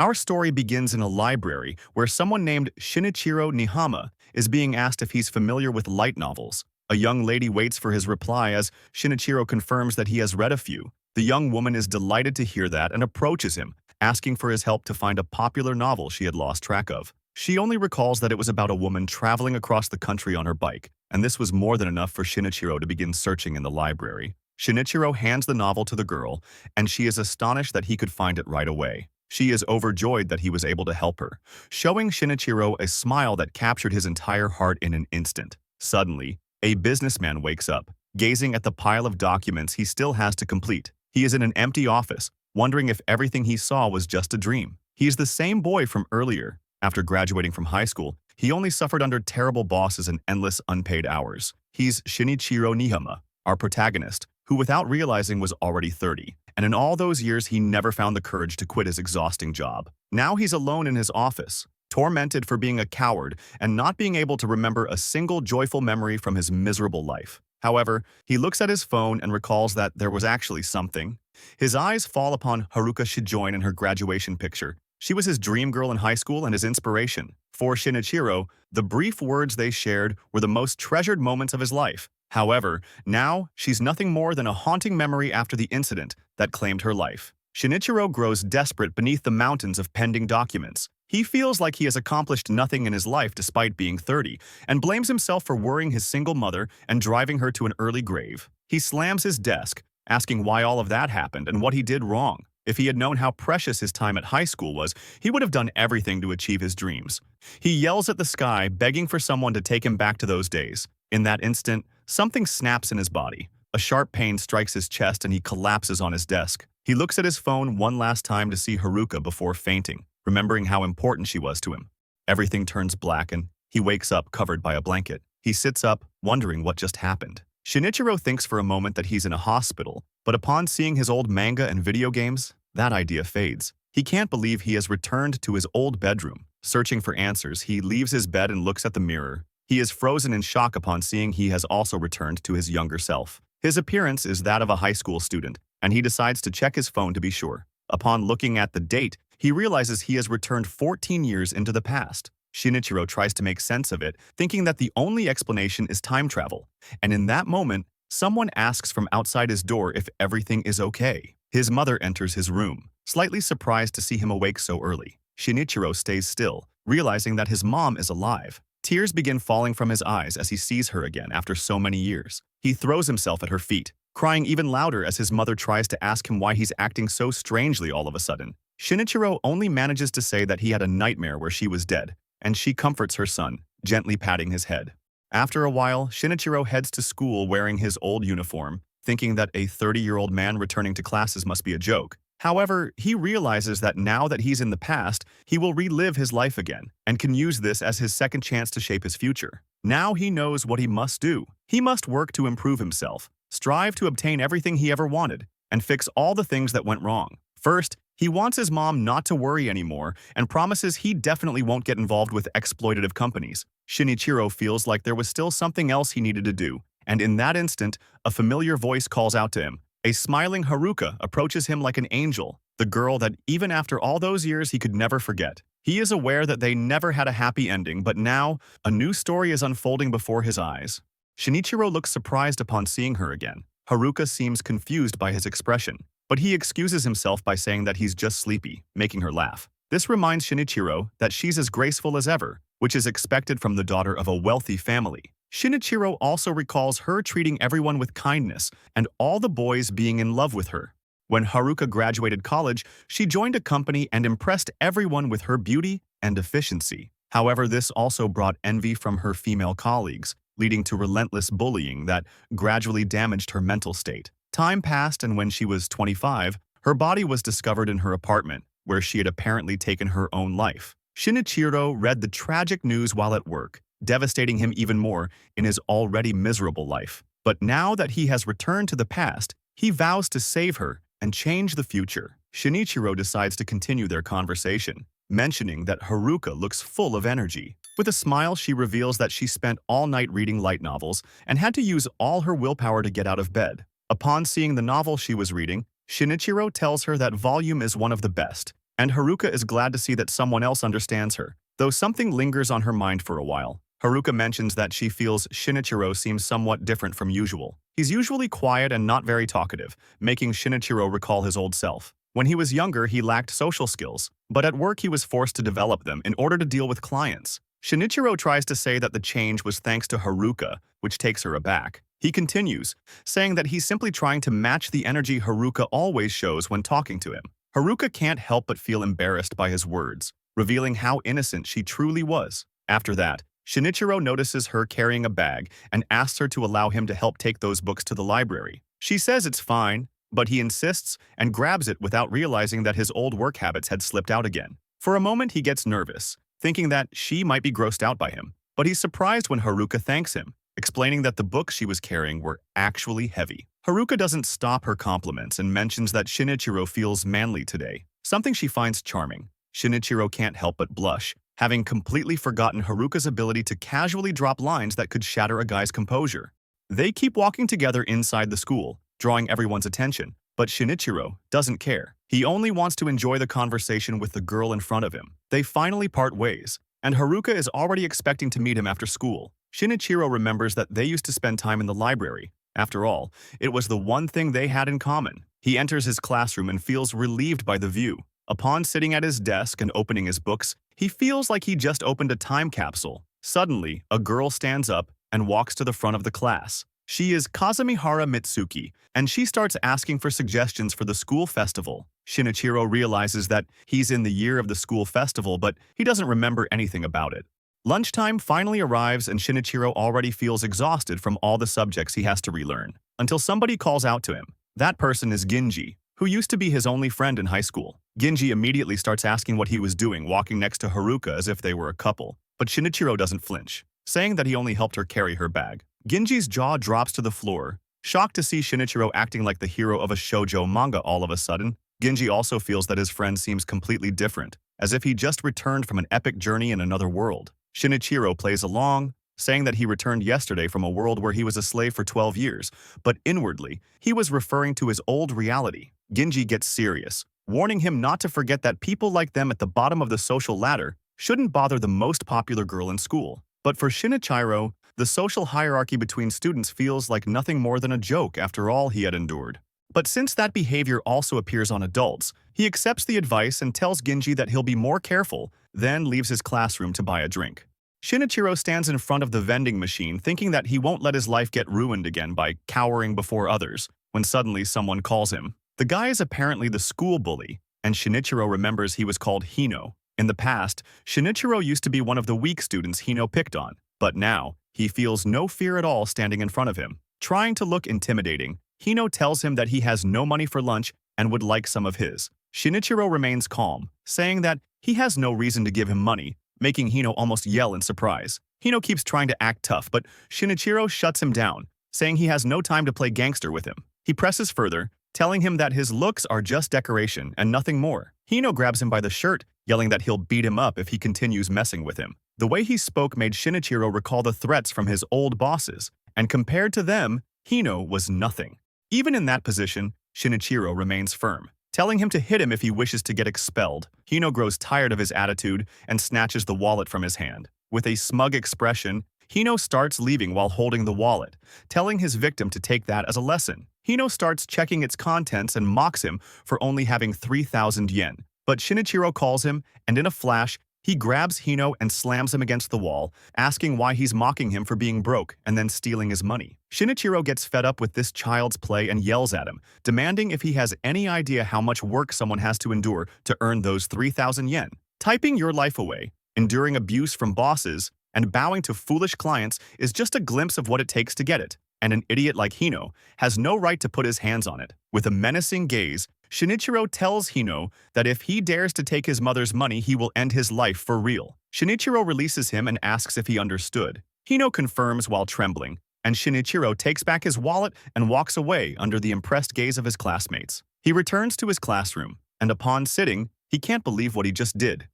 Our story begins in a library where someone named Shinichiro Nihama is being asked if he's familiar with light novels. A young lady waits for his reply as Shinichiro confirms that he has read a few. The young woman is delighted to hear that and approaches him, asking for his help to find a popular novel she had lost track of. She only recalls that it was about a woman traveling across the country on her bike, and this was more than enough for Shinichiro to begin searching in the library. Shinichiro hands the novel to the girl, and she is astonished that he could find it right away. She is overjoyed that he was able to help her, showing Shinichiro a smile that captured his entire heart in an instant. Suddenly, a businessman wakes up, gazing at the pile of documents he still has to complete. He is in an empty office, wondering if everything he saw was just a dream. He is the same boy from earlier. After graduating from high school, he only suffered under terrible bosses and endless unpaid hours. He's Shinichiro Nihama, our protagonist, who without realizing was already 30. And in all those years, he never found the courage to quit his exhausting job. Now he's alone in his office, tormented for being a coward and not being able to remember a single joyful memory from his miserable life. However, he looks at his phone and recalls that there was actually something. His eyes fall upon Haruka Shijoin in her graduation picture. She was his dream girl in high school and his inspiration. For Shinichiro, the brief words they shared were the most treasured moments of his life. However, now she's nothing more than a haunting memory after the incident that claimed her life. Shinichiro grows desperate beneath the mountains of pending documents. He feels like he has accomplished nothing in his life despite being 30, and blames himself for worrying his single mother and driving her to an early grave. He slams his desk, asking why all of that happened and what he did wrong. If he had known how precious his time at high school was, he would have done everything to achieve his dreams. He yells at the sky, begging for someone to take him back to those days. In that instant, something snaps in his body. A sharp pain strikes his chest and he collapses on his desk. He looks at his phone one last time to see Haruka before fainting, remembering how important she was to him. Everything turns black and he wakes up covered by a blanket. He sits up, wondering what just happened. Shinichiro thinks for a moment that he's in a hospital, but upon seeing his old manga and video games, that idea fades. He can't believe he has returned to his old bedroom. Searching for answers, he leaves his bed and looks at the mirror. He is frozen in shock upon seeing he has also returned to his younger self. His appearance is that of a high school student, and he decides to check his phone to be sure. Upon looking at the date, he realizes he has returned 14 years into the past. Shinichiro tries to make sense of it, thinking that the only explanation is time travel. And in that moment, someone asks from outside his door if everything is okay. His mother enters his room, slightly surprised to see him awake so early. Shinichiro stays still, realizing that his mom is alive. Tears begin falling from his eyes as he sees her again after so many years. He throws himself at her feet, crying even louder as his mother tries to ask him why he's acting so strangely all of a sudden. Shinichiro only manages to say that he had a nightmare where she was dead, and she comforts her son, gently patting his head. After a while, Shinichiro heads to school wearing his old uniform, thinking that a 30-year-old man returning to classes must be a joke. However, he realizes that now that he's in the past, he will relive his life again and can use this as his second chance to shape his future. Now he knows what he must do. He must work to improve himself, strive to obtain everything he ever wanted, and fix all the things that went wrong. First, he wants his mom not to worry anymore and promises he definitely won't get involved with exploitative companies. Shinichiro feels like there was still something else he needed to do, and in that instant, a familiar voice calls out to him. A smiling Haruka approaches him like an angel, the girl that even after all those years he could never forget. He is aware that they never had a happy ending, but now, a new story is unfolding before his eyes. Shinichiro looks surprised upon seeing her again. Haruka seems confused by his expression, but he excuses himself by saying that he's just sleepy, making her laugh. This reminds Shinichiro that she's as graceful as ever, which is expected from the daughter of a wealthy family. Shinichiro also recalls her treating everyone with kindness and all the boys being in love with her. When Haruka graduated college, she joined a company and impressed everyone with her beauty and efficiency. However, this also brought envy from her female colleagues, leading to relentless bullying that gradually damaged her mental state. Time passed, and when she was 25, her body was discovered in her apartment, where she had apparently taken her own life. Shinichiro read the tragic news while at work, devastating him even more in his already miserable life. But now that he has returned to the past, he vows to save her and change the future. Shinichiro decides to continue their conversation, mentioning that Haruka looks full of energy. With a smile, she reveals that she spent all night reading light novels and had to use all her willpower to get out of bed. Upon seeing the novel she was reading, Shinichiro tells her that volume is one of the best, and Haruka is glad to see that someone else understands her, though something lingers on her mind for a while. Haruka mentions that she feels Shinichiro seems somewhat different from usual. He's usually quiet and not very talkative, making Shinichiro recall his old self. When he was younger, he lacked social skills, but at work he was forced to develop them in order to deal with clients. Shinichiro tries to say that the change was thanks to Haruka, which takes her aback. He continues, saying that he's simply trying to match the energy Haruka always shows when talking to him. Haruka can't help but feel embarrassed by his words, revealing how innocent she truly was. After that, Shinichiro notices her carrying a bag and asks her to allow him to help take those books to the library. She says it's fine, but he insists and grabs it without realizing that his old work habits had slipped out again. For a moment, he gets nervous, thinking that she might be grossed out by him, but he's surprised when Haruka thanks him, explaining that the books she was carrying were actually heavy. Haruka doesn't stop her compliments and mentions that Shinichiro feels manly today, something she finds charming. Shinichiro can't help but blush, having completely forgotten Haruka's ability to casually drop lines that could shatter a guy's composure. They keep walking together inside the school, drawing everyone's attention, but Shinichiro doesn't care. He only wants to enjoy the conversation with the girl in front of him. They finally part ways, and Haruka is already expecting to meet him after school. Shinichiro remembers that they used to spend time in the library. After all, it was the one thing they had in common. He enters his classroom and feels relieved by the view. Upon sitting at his desk and opening his books, he feels like he just opened a time capsule. Suddenly, a girl stands up and walks to the front of the class. She is Kazumihara Mitsuki, and she starts asking for suggestions for the school festival. Shinichiro realizes that he's in the year of the school festival, but he doesn't remember anything about it. Lunchtime finally arrives and Shinichiro already feels exhausted from all the subjects he has to relearn, until somebody calls out to him. That person is Ginji, who used to be his only friend in high school. Ginji immediately starts asking what he was doing walking next to Haruka as if they were a couple, but Shinichiro doesn't flinch, saying that he only helped her carry her bag. Ginji's jaw drops to the floor, shocked to see Shinichiro acting like the hero of a shoujo manga all of a sudden. Ginji also feels that his friend seems completely different, as if he just returned from an epic journey in another world. Shinichiro plays along, saying that he returned yesterday from a world where he was a slave for 12 years, but inwardly, he was referring to his old reality. Ginji gets serious, warning him not to forget that people like them at the bottom of the social ladder shouldn't bother the most popular girl in school. But for Shinichiro, the social hierarchy between students feels like nothing more than a joke after all he had endured. But since that behavior also appears on adults, he accepts the advice and tells Ginji that he'll be more careful, then leaves his classroom to buy a drink. Shinichiro stands in front of the vending machine thinking that he won't let his life get ruined again by cowering before others, when suddenly someone calls him. The guy is apparently the school bully, and Shinichiro remembers he was called Hino. In the past, Shinichiro used to be one of the weak students Hino picked on, but now, he feels no fear at all standing in front of him. Trying to look intimidating, Hino tells him that he has no money for lunch and would like some of his. Shinichiro remains calm, saying that he has no reason to give him money, making Hino almost yell in surprise. Hino keeps trying to act tough, but Shinichiro shuts him down, saying he has no time to play gangster with him. He presses further, telling him that his looks are just decoration and nothing more. Hino grabs him by the shirt, yelling that he'll beat him up if he continues messing with him. The way he spoke made Shinichiro recall the threats from his old bosses, and compared to them, Hino was nothing. Even in that position, Shinichiro remains firm, telling him to hit him if he wishes to get expelled. Hino grows tired of his attitude and snatches the wallet from his hand. With a smug expression, Hino starts leaving while holding the wallet, telling his victim to take that as a lesson. Hino starts checking its contents and mocks him for only having 3,000 yen. But Shinichiro calls him, and in a flash, he grabs Hino and slams him against the wall, asking why he's mocking him for being broke and then stealing his money. Shinichiro gets fed up with this child's play and yells at him, demanding if he has any idea how much work someone has to endure to earn those 3,000 yen. Typing your life away, enduring abuse from bosses, and bowing to foolish clients is just a glimpse of what it takes to get it, and an idiot like Hino has no right to put his hands on it. With a menacing gaze, Shinichiro tells Hino that if he dares to take his mother's money, he will end his life for real. Shinichiro releases him and asks if he understood. Hino confirms while trembling, and Shinichiro takes back his wallet and walks away under the impressed gaze of his classmates. He returns to his classroom, and upon sitting, he can't believe what he just did.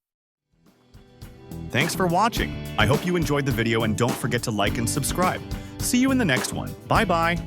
Thanks for watching. I hope you enjoyed the video and don't forget to like and subscribe. See you in the next one. Bye-bye.